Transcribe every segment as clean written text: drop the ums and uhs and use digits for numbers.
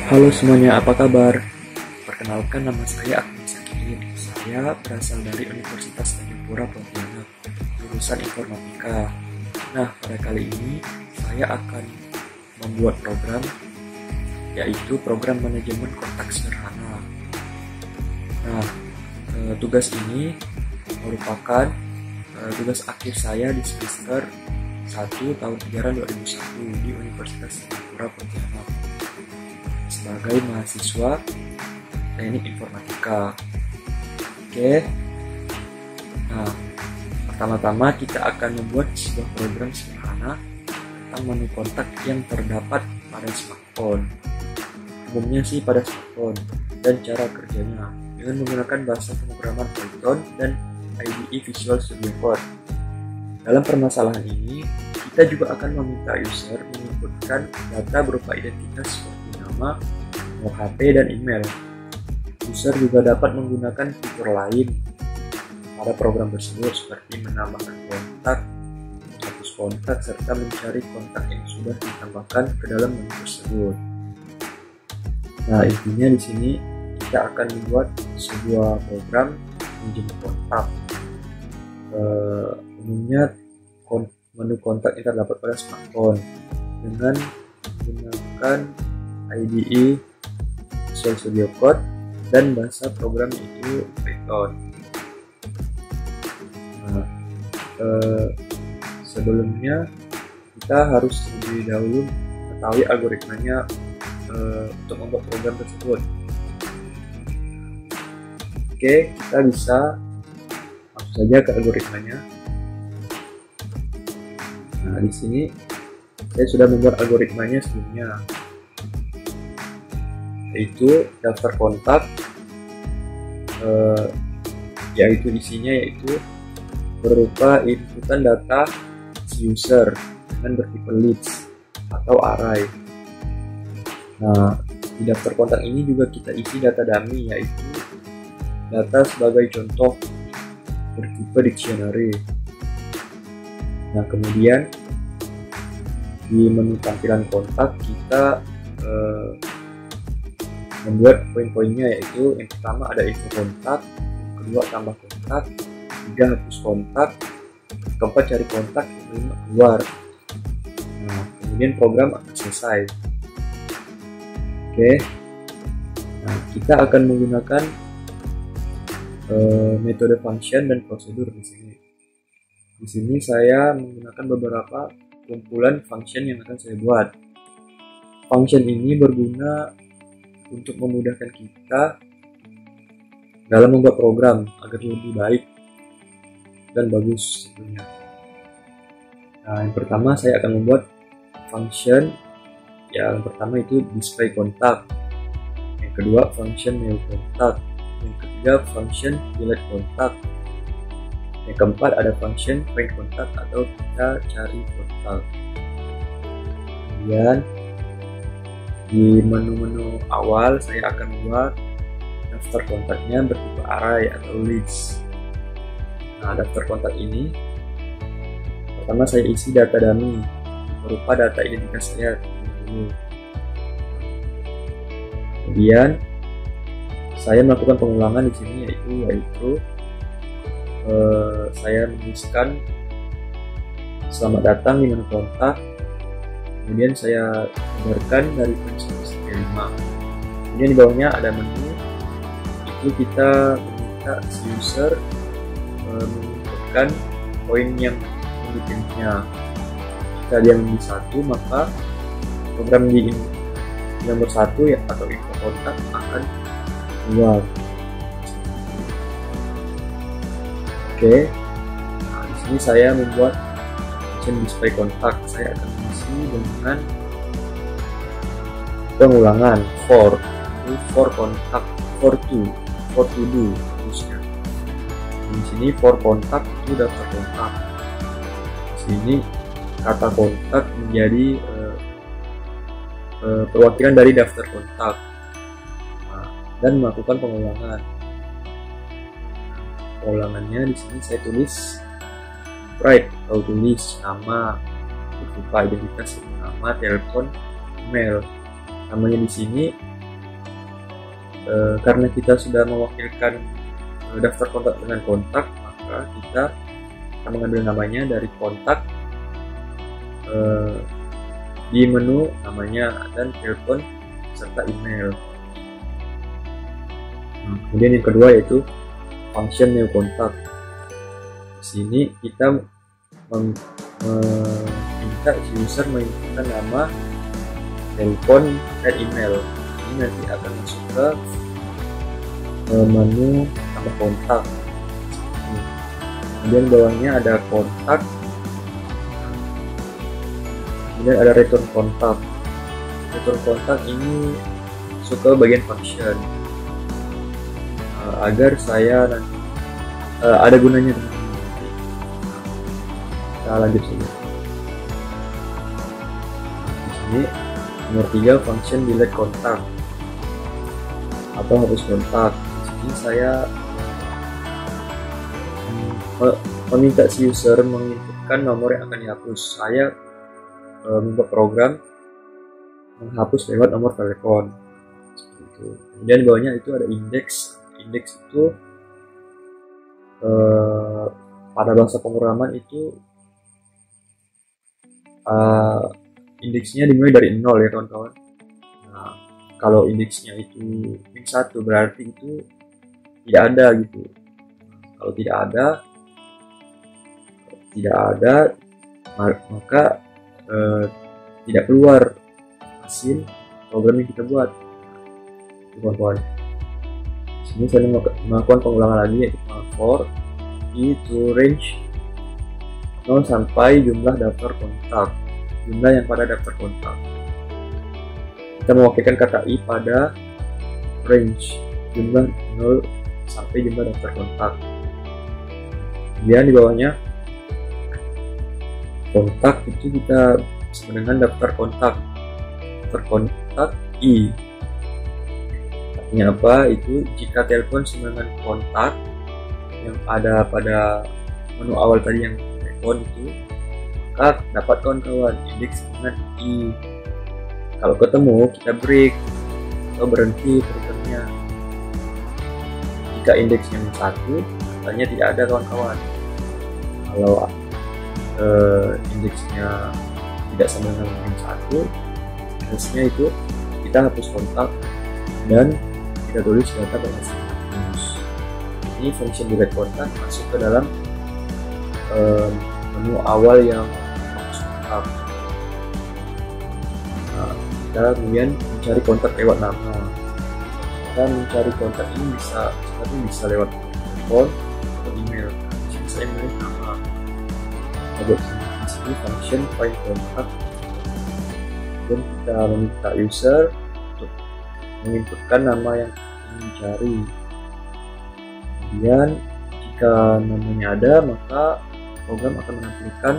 Halo semuanya, apa kabar? Perkenalkan, nama saya Akmal Sakirin. Saya berasal dari Universitas Tanjung Pura Pontianak, jurusan Informatika. Nah, pada kali ini saya akan membuat program, yaitu program manajemen kontak sederhana. Nah, tugas ini merupakan tugas akhir saya di semester 1 tahun ajaran 2001 di Universitas Tanjung Pura Pontianak sebagai mahasiswa teknik informatika. Oke. Nah, pertama-tama kita akan membuat sebuah program sederhana tentang menu kontak yang terdapat pada smartphone. Umumnya sih pada smartphone, dan cara kerjanya dengan menggunakan bahasa pemrograman Python dan IDE Visual Studio Code. Dalam permasalahan ini, kita juga akan meminta user menginputkan data berupa identitas seperti nama, nomor HP, dan email. User juga dapat menggunakan fitur lain pada program tersebut seperti menambahkan kontak, menghapus kontak, serta mencari kontak yang sudah ditambahkan ke dalam menu tersebut. Nah, intinya di sini kita akan membuat sebuah program manajemen kontak. Umumnya menu kontak yang terdapat pada smartphone dengan menggunakan IDE Visual Studio Code dan bahasa program itu Python. Nah, sebelumnya kita harus lebih dahulu mengetahui algoritmanya untuk membuat program tersebut. Oke, kita bisa masuk saja ke algoritmanya. Nah, di sini saya sudah membuat algoritmanya sebelumnya, yaitu daftar kontak, yaitu isinya berupa inputan data si user dengan bertipe leads atau array. Nah, di daftar kontak ini juga kita isi data dummy, yaitu data sebagai contoh bertipe dictionary. Nah, kemudian di menu tampilan kontak kita membuat poin-poinnya, yaitu yang pertama ada info kontak, yang kedua tambah kontak, tiga hapus kontak, keempat cari kontak, yang kelima keluar. Nah, kemudian program akan selesai. Oke. Nah, kita akan menggunakan metode function dan prosedur di sini. Di sini saya menggunakan beberapa kumpulan function yang akan saya buat. Function ini berguna untuk memudahkan kita dalam membuat program agar lebih baik dan bagus tentunya. Nah, yang pertama saya akan membuat function yang pertama itu display kontak, yang kedua function new kontak, yang ketiga function delete kontak, yang keempat ada function find kontak atau kita cari kontak. Kemudian di menu-menu awal saya akan membuat daftar kontaknya bertipe array atau leads. Nah, daftar kontak ini pertama saya isi data dummy berupa data identitas saya dulu. Kemudian saya melakukan pengulangan di sini, yaitu saya menuliskan selamat datang di menu kontak, kemudian saya gambarkan dari poin 1 sampai 5. Kemudian di bawahnya ada menu, itu kita meminta si user menginputkan poin yang dipilihnya. Jika dia memilih 1, maka program di nomor 1 atau info kontak akan keluar. Oke. Nah, di sini saya membuat function display kontak. Saya akan isi dengan pengulangan for kontak, for to do terusnya. Di sini for kontak itu daftar kontak. Di sini kata kontak menjadi perwakilan dari daftar kontak. Nah, dan melakukan pengulangan. Pengulangannya di sini saya tulis write atau tulis nama berupa identitas, nama, telepon, email. Namanya di sini karena kita sudah mewakilkan daftar kontak dengan kontak, maka kita akan mengambil namanya dari kontak di menu namanya dan telepon serta email. Kemudian yang kedua yaitu function new contact. Di sini kita meminta user menginputkan nama, telepon, dan email. Ini nanti akan masuk ke menu tambah kontak. Kemudian bawahnya ada kontak, kemudian ada return kontak. Return kontak ini masuk ke bagian function, agar saya nanti ada gunanya dengan ini. Kita lanjut saja. Di sini nomor 3 function delete kontak atau hapus kontak. Di sini saya meminta si user menginputkan nomor yang akan dihapus. Saya membuat program menghapus lewat nomor telepon. Seperti itu. Kemudian bawahnya itu ada index. Index itu pada bahasa pemrograman itu indeksnya dimulai dari 0 ya kawan-kawan. Nah, kalau indeksnya itu min 1 berarti itu tidak ada gitu. Kalau tidak ada maka tidak keluar hasil program yang kita buat, kawan-kawan. Ini saya melakukan pengulangan lagi, yaitu for i to range 0 sampai jumlah daftar kontak, jumlah yang pada daftar kontak. Kita mewakilkan kata i pada range jumlah 0 sampai jumlah daftar kontak. Kemudian di bawahnya kontak itu kita sama dengan daftar kontak. Daftar kontak i. Artinya apa? Itu jika telepon sama dengan kontak yang ada pada menu awal tadi yang telepon itu, maka dapat kawan-kawan indeks dengan i. Kalau ketemu kita break atau berhenti programnya. Jika indeksnya min 1, katanya tidak ada kawan-kawan. Kalau indeksnya tidak sama dengan min 1, harusnya itu kita hapus kontak dan kita tulis data berhasil hapus. Ini function delete kontak masuk ke dalam menu awal yang hapus kontak. Nah, kita kemudian mencari kontak lewat nama. Kita mencari kontak ini bisa lewat telepon atau email. Saya memilih nama. Di sini function find kontak, dan kita meminta user untuk menginputkan nama yang ingin dicari. Kemudian jika namanya ada, maka program akan menampilkan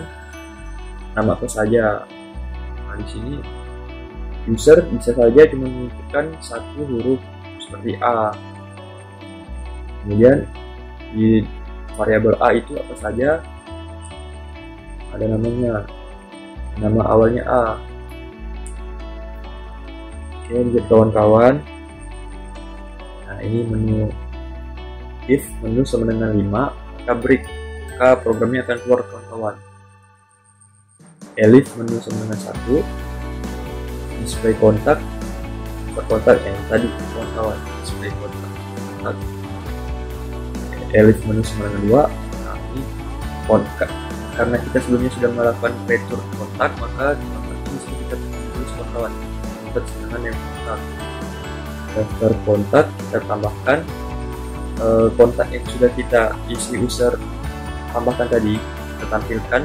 nama apa saja. Nah, di sini user bisa saja cuma menginputkan satu huruf seperti A. Kemudian di variabel A itu apa saja ada namanya, nama awalnya A. Oke, lihat kawan-kawan. Nah, ini menu if menu sama dengan 5, maka break, maka programnya akan keluar kawan-kawan. Elif menu sama dengan 1, display kontak yang tadi kawan-kawan, display kontak. Elif menu sama dengan 2. Nah, ini kontak. Karena kita sebelumnya sudah melakukan return kontak, maka di kontak ini kita tulis kawan-kawan kontak sedangkan yang kontak. Daftar kontak kita tambahkan kontak yang sudah kita isi user tambahkan tadi, kita tampilkan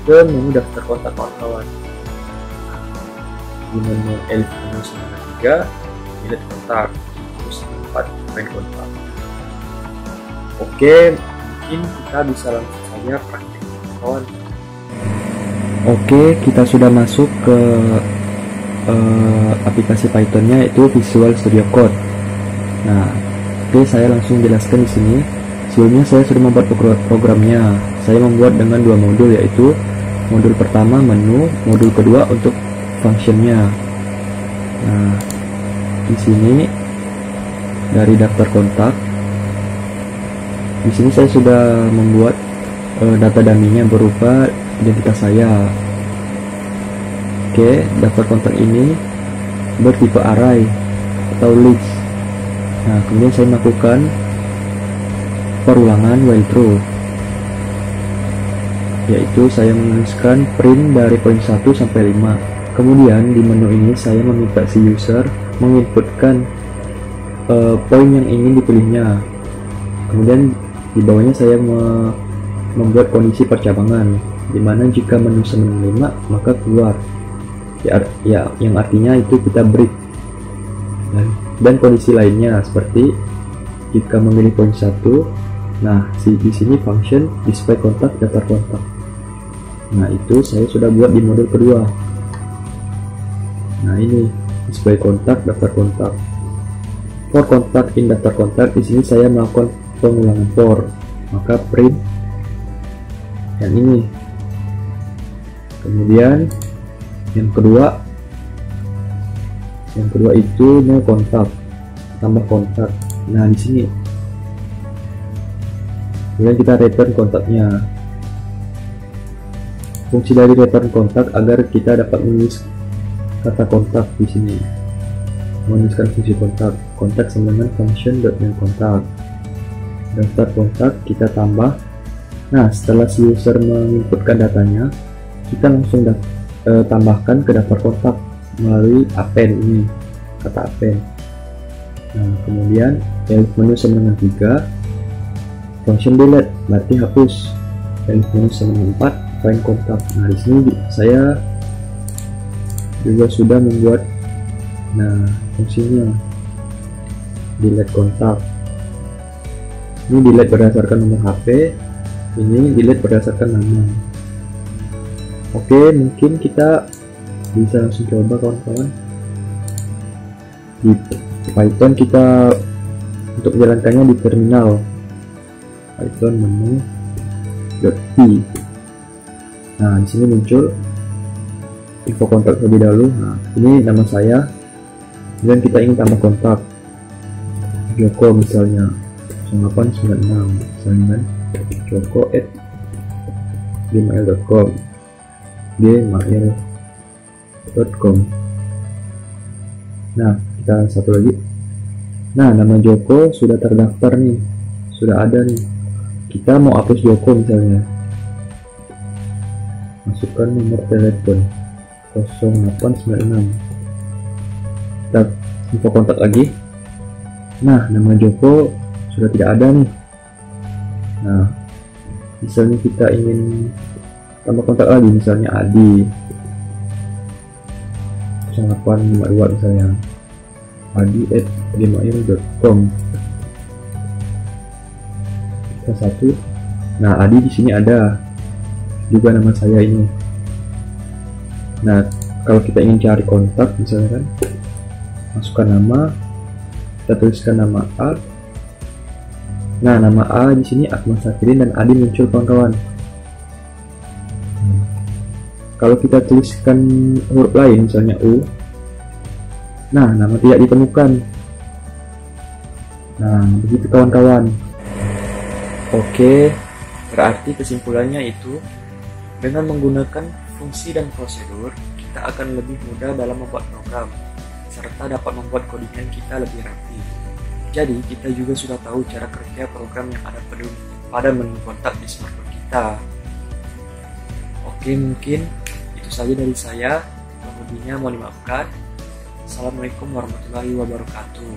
ke menu daftar kontak kawan-kawan. Di menu elif menu sama 3, delete kontak, terus 4 find kontak. Oke, mungkin kita bisa langsung saja praktik kawan. Oke, kita sudah masuk ke aplikasi Python-nya, yaitu Visual Studio Code. Nah, oke, saya langsung jelaskan di sini. Sebelumnya saya sudah membuat programnya. Saya membuat dengan 2 modul, yaitu modul pertama menu, modul kedua untuk functionnya. Nah, di sini dari daftar kontak. Di sini saya sudah membuat data dummy-nya berupa identitas saya. Oke, daftar kontak ini bertipe array atau list. Nah, kemudian saya melakukan perulangan while true, yaitu saya menuliskan print dari poin 1 sampai 5. Kemudian di menu ini saya meminta si user menginputkan poin yang ingin dipilihnya. Kemudian di bawahnya saya membuat kondisi percabangan, dimana jika menu sama 5 maka keluar, ya yang artinya itu kita break. Dan kondisi lainnya seperti jika memilih poin 1, nah di sini function display kontak daftar kontak. Nah, itu saya sudah buat di modul kedua. Nah, ini display kontak daftar kontak. For kontak in daftar kontak, di sini saya melakukan pengulangan for, maka print yang ini. Kemudian yang kedua itu no kontak, tambah kontak. Nah, di sini kemudian kita return kontaknya. Fungsi dari return kontak agar kita dapat menulis kata kontak di sini. Menuliskan fungsi kontak sama dengan function.name_kontak. Daftar kontak kita tambah. Nah, setelah si user menginputkan datanya, kita langsung tambahkan ke daftar kontak melalui append ini, kata append. Nah, kemudian elif menu sama dengan 3, function delete berarti hapus. Elif menu sama dengan 4, find kontak. Nah, di sini saya juga sudah membuat fungsinya delete kontak. Ini delete berdasarkan nomor HP, ini delete berdasarkan nama. Oke, mungkin kita bisa langsung coba kawan-kawan. Di Python kita untuk menjalankannya di terminal Python menu.p. Nah, di sini muncul info kontak terlebih dahulu. Nah, ini nama saya. Dan kita ingin tambah kontak Joko misalnya 0896 misalnya joko@gmail.com gmail.com. Nah, kita satu lagi. Nah, nama Joko sudah terdaftar nih, sudah ada nih. Kita mau hapus Joko misalnya, masukkan nomor telepon 0896. Kita info kontak lagi. Nah, nama Joko sudah tidak ada nih. Nah, misalnya kita ingin tambah kontak lagi, misalnya Adi 0852 misalnya, adi@gmail.com. Kita satu. Nah, Adi di sini ada juga nama saya ini. Nah, kalau kita ingin cari kontak misalnya kan, masukkan nama, kita tuliskan nama A. Nah, nama A di sini Akmal Sakirin dan Adi muncul kawan-kawan. Kalau kita tuliskan huruf lain misalnya U, nah nama tidak ditemukan. Nah, begitu kawan-kawan. Oke, berarti kesimpulannya itu dengan menggunakan fungsi dan prosedur, kita akan lebih mudah dalam membuat program serta dapat membuat codingan kita lebih rapi. Jadi kita juga sudah tahu cara kerja program yang ada pada menu kontak di smartphone kita. Oke, mungkin itu saja dari saya. Kemudiannya mohon dimaafkan. Assalamualaikum warahmatullahi wabarakatuh.